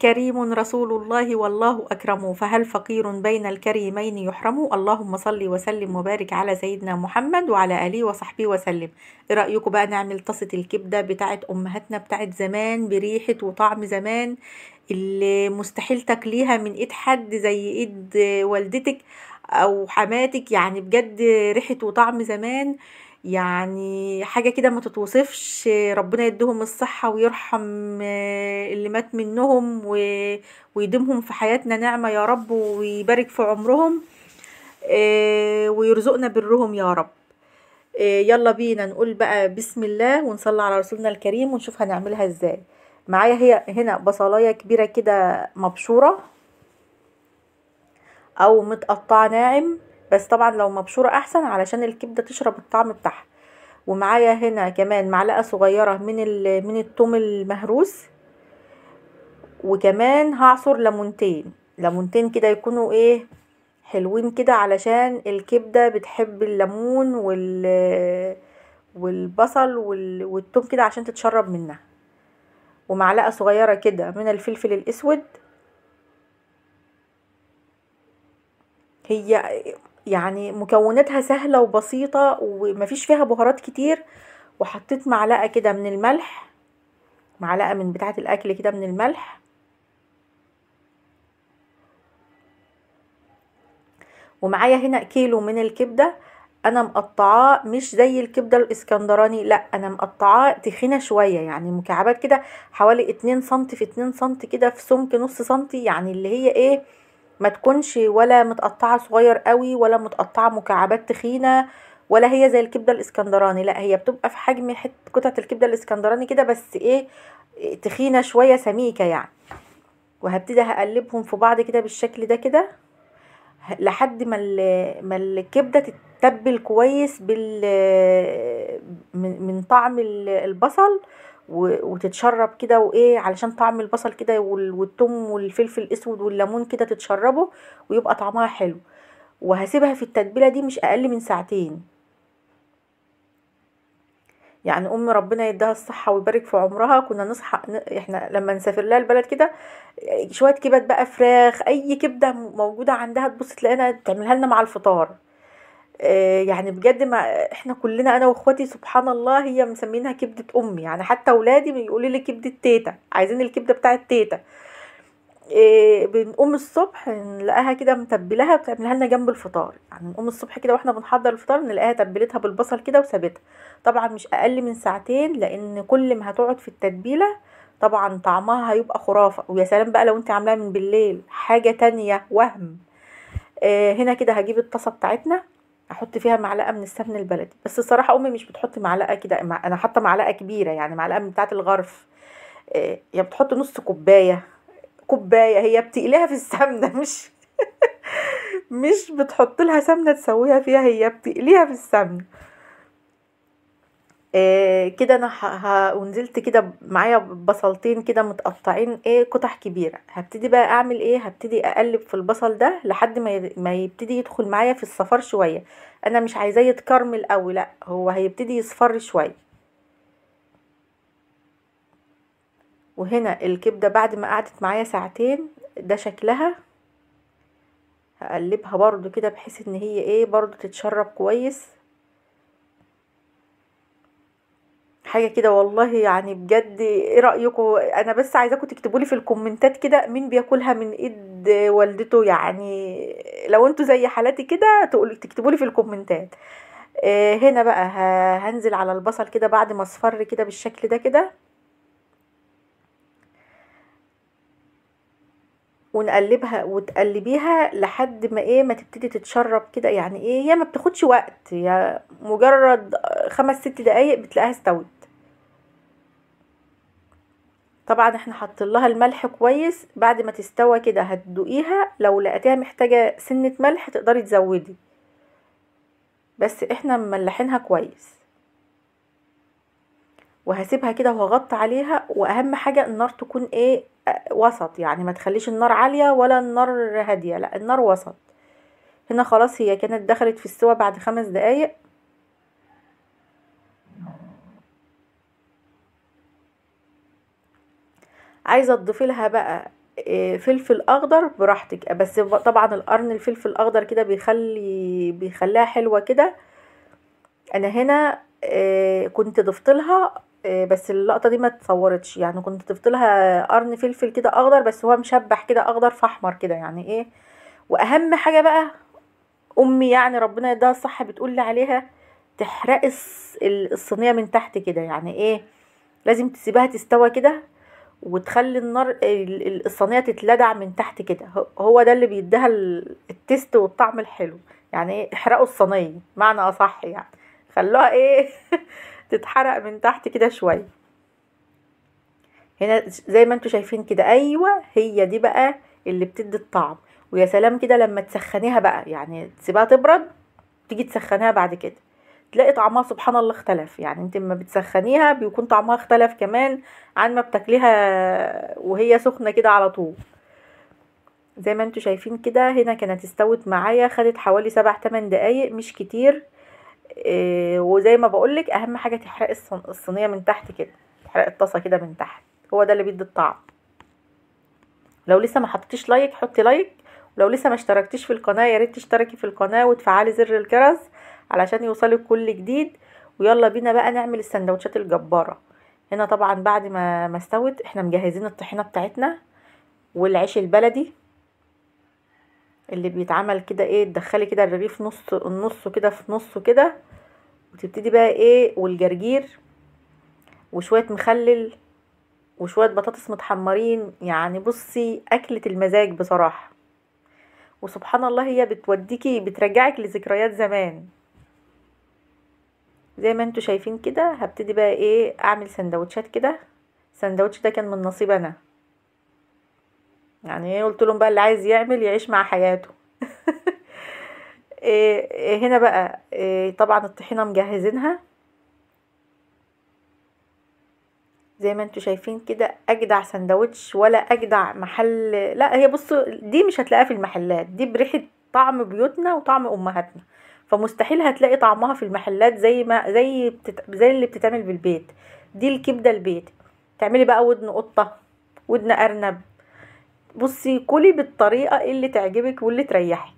كريم رسول الله والله أكرم، فهل فقير بين الكريمين يحرم؟ اللهم صل وسلم وبارك على سيدنا محمد وعلى آله وصحبه وسلم. ايه رأيكم بقى نعمل طاسة الكبدة بتاعت أمهاتنا بتاعت زمان بريحة وطعم زمان، اللي مستحيل تاكليها من ايد حد زي ايد والدتك او حماتك، يعني بجد ريحة وطعم زمان، يعني حاجة كده ما تتوصفش. ربنا يديهم الصحة ويرحم اللي مات منهم ويديمهم في حياتنا نعمة يا رب، ويبارك في عمرهم ويرزقنا برهم يا رب. يلا بينا نقول بقى بسم الله ونصلي على رسولنا الكريم ونشوف هنعملها ازاي. معايا هي هنا بصلاية كبيرة كده مبشورة او متقطعة ناعم، بس طبعا لو مبشورة احسن علشان الكبدة تشرب الطعم بتاعها. ومعايا هنا كمان معلقة صغيرة من الثوم المهروس، وكمان هعصر ليمونتين كده يكونوا ايه حلوين كده، علشان الكبدة بتحب الليمون والبصل والثوم كده عشان تتشرب منها. ومعلقة صغيرة كده من الفلفل الاسود. هي يعني مكوناتها سهلة وبسيطة ومفيش فيها بهارات كتير. وحطيت معلقة كده من الملح، معلقة من بتاعة الاكل كده من الملح. ومعايا هنا كيلو من الكبدة، انا مقطعاه مش زي الكبدة الاسكندراني، لا انا مقطعاه تخينة شوية، يعني مكعبات كده حوالي 2 سنتي في 2 سنتي كده، في سمك نص سنتي، يعني اللي هي ايه ما تكونش ولا متقطعة صغير قوي ولا متقطعة مكعبات تخينة، ولا هي زي الكبدة الاسكندراني، لا هي بتبقى في حجم قطعة الكبدة الاسكندراني كده، بس ايه تخينة شوية سميكة يعني. وهبتدي هقلبهم في بعض كده بالشكل ده كده لحد ما الكبده تتبل كويس من طعم البصل وتتشرب كده، وايه علشان طعم البصل كده والثوم والفلفل الاسود والليمون كده تتشربه ويبقى طعمها حلو. وهسيبها في التتبيله دي مش اقل من ساعتين. يعني امي ربنا يديها الصحه ويبارك في عمرها، كنا نصحى احنا لما نسافر لها البلد كده شويه كبد بقى فراخ، اي كبده موجوده عندها تبص تلاقينا تعملها لنا مع الفطار. يعني بجد ما احنا كلنا انا واخواتي سبحان الله هي مسمينها كبده امي، يعني حتى اولادي بيقولوا لي كبده تيتا، عايزين الكبده بتاعه تيتا. بنقوم الصبح نلاقيها كده متبلاها بتعملها لنا جنب الفطار، يعني نقوم الصبح كده واحنا بنحضر الفطار نلاقيها تبلتها بالبصل كده وسابتها. طبعا مش اقل من ساعتين، لان كل ما هتقعد في التتبيله طبعا طعمها هيبقى خرافه. ويا سلام بقى لو انت عاملاها من بالليل حاجه تانية وهم. هنا كده هجيب الطاسه بتاعتنا، احط فيها معلقه من السمن البلدي، بس الصراحه امي مش بتحط معلقه كده، انا حاطه معلقه كبيره يعني معلقه من بتاعه الغرف. هي بتحط نص كوبايه، كوبايه هي بتقليها في السمنه مش بتحط لها سمنه تسويها فيها، هي بتقليها في السمنه. كده انا ونزلت كده معايا بصلتين كده متقطعين ايه قطع كبيره. هبتدي بقى اعمل ايه، هبتدي اقلب في البصل ده لحد ما يبتدي يدخل معايا في الصفار شويه. انا مش عايزاه يتكرمل قوي، لا هو هيبتدي يصفر شويه. وهنا الكبده بعد ما قعدت معايا ساعتين ده شكلها. هقلبها برضو كده بحيث ان هي ايه برضو تتشرب كويس. حاجه كده والله يعني بجد. ايه رايكم؟ انا بس عايزاكم تكتبوا لي في الكومنتات كده مين بياكلها من ايد والدته، يعني لو انتوا زي حالاتي كده تكتبوا لي في الكومنتات. هنا بقى هنزل على البصل كده بعد ما اصفر كده بالشكل ده كده، ونقلبها وتقلبيها لحد ما ايه ما تبتدي تتشرب كده، يعني ايه هي ما بتاخدش وقت، هي مجرد 5 6 دقايق بتلاقيها استوت. طبعا احنا حاطين لها الملح كويس، بعد ما تستوى كده هتدوقيها، لو لقيتيها محتاجة سنة ملح تقدري تزودي، بس احنا مملحينها كويس. وهسيبها كده وهغطي عليها، واهم حاجة النار تكون ايه وسط، يعني ما تخليش النار عالية ولا النار هادية، لا النار وسط. هنا خلاص هي كانت دخلت في السوا بعد 5 دقايق. عايزة تضيفي لها بقى فلفل اخضر براحتك، بس طبعا القرن الفلفل الاخضر كده بيخليها حلوه كده. انا هنا كنت ضفت لها، بس اللقطه دي ما اتصورتش، يعني كنت ضفت لها قرن فلفل كده اخضر، بس هو مشبح كده اخضر في احمر كده يعني ايه. واهم حاجه بقى، امي يعني ربنا يديها الصحه بتقول لي عليها، تحرقي الصينيه من تحت كده، يعني ايه، لازم تسيبها تستوى كده، وتخلي النار الصينيه تتلدع من تحت كده، هو ده اللي بيديها التست والطعم الحلو. يعني ايه، احرقوا الصينيه معنى اصح يعني، خلوها ايه تتحرق من تحت كده شويه. هنا زي ما انتوا شايفين كده، ايوه هي دي بقى اللي بتدي الطعم. ويا سلام كده لما تسخنيها بقى، يعني تسيبها تبرد، تيجي تسخنيها بعد كده، تلاقي طعمها سبحان الله اختلف. يعني انت لما بتسخنيها بيكون طعمها اختلف كمان عن ما بتاكليها وهي سخنه كده على طول. زي ما انتوا شايفين كده، هنا كانت استوت معايا، خدت حوالي 7-8 دقايق مش كتير. وزي ما بقولك اهم حاجه تحرقي الصينيه من تحت كده، تحرقي الطاسه كده من تحت، هو ده اللي بيدي الطعم. لو لسه ما حطيتيش لايك حطي لايك، ولو لسه ما اشتركتيش في القناه يا ريت تشتركي في القناه وتفعلي زر الجرس علشان يوصلك كل جديد. ويلا بينا بقى نعمل السندوتشات الجباره. هنا طبعا بعد ما استوت، احنا مجهزين الطحينه بتاعتنا والعيش البلدي اللي بيتعمل كده، ايه، تدخلي كده الرغيف نصه كده في نصه كده، وتبتدي بقى ايه، والجرجير وشويه مخلل وشويه بطاطس متحمرين. يعني بصي اكلة المزاج بصراحه، وسبحان الله هي بتوديكي بترجعك لذكريات زمان. زي ما انتوا شايفين كده، هبتدي بقى ايه اعمل سندوتشات كده. السندوتش ده كان من نصيب انا، يعني ايه، قلت لهم بقى اللي عايز يعمل يعيش مع حياته. هنا بقى طبعا الطحينه مجهزينها زي ما انتوا شايفين كده. اجدع سندوتش ولا اجدع محل، لا هي بصوا دي مش هتلاقيها في المحلات، دي بريحه طعم بيوتنا وطعم امهاتنا، فمستحيل هتلاقي طعمها في المحلات زي اللي بتتعمل بالبيت. دي الكبده البيت، تعملي بقى ودن قطه، ودن ارنب، بصي كلي بالطريقه اللي تعجبك واللي تريحك.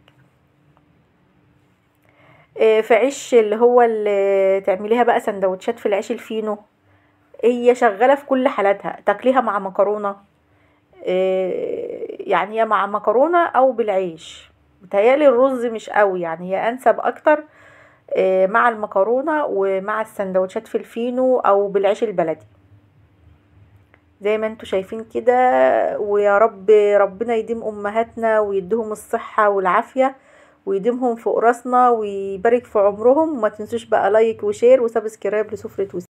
في عيش اللي هو اللي تعمليها بقى سندوتشات في العيش الفينو، هي شغاله في كل حالاتها، تاكليها مع مكرونه، يعني يا مع مكرونه او بالعيش. بتهيالي الرز مش قوي، يعني هي انسب اكتر مع المكرونه ومع السندوتشات في الفينو او بالعيش البلدي زي ما انتوا شايفين كده. ويا رب ربنا يديم امهاتنا ويديهم الصحه والعافيه، ويديمهم فوق راسنا ويبارك في عمرهم. وما تنسوش بقى لايك وشير وسبسكرايب لسفرة وسيم.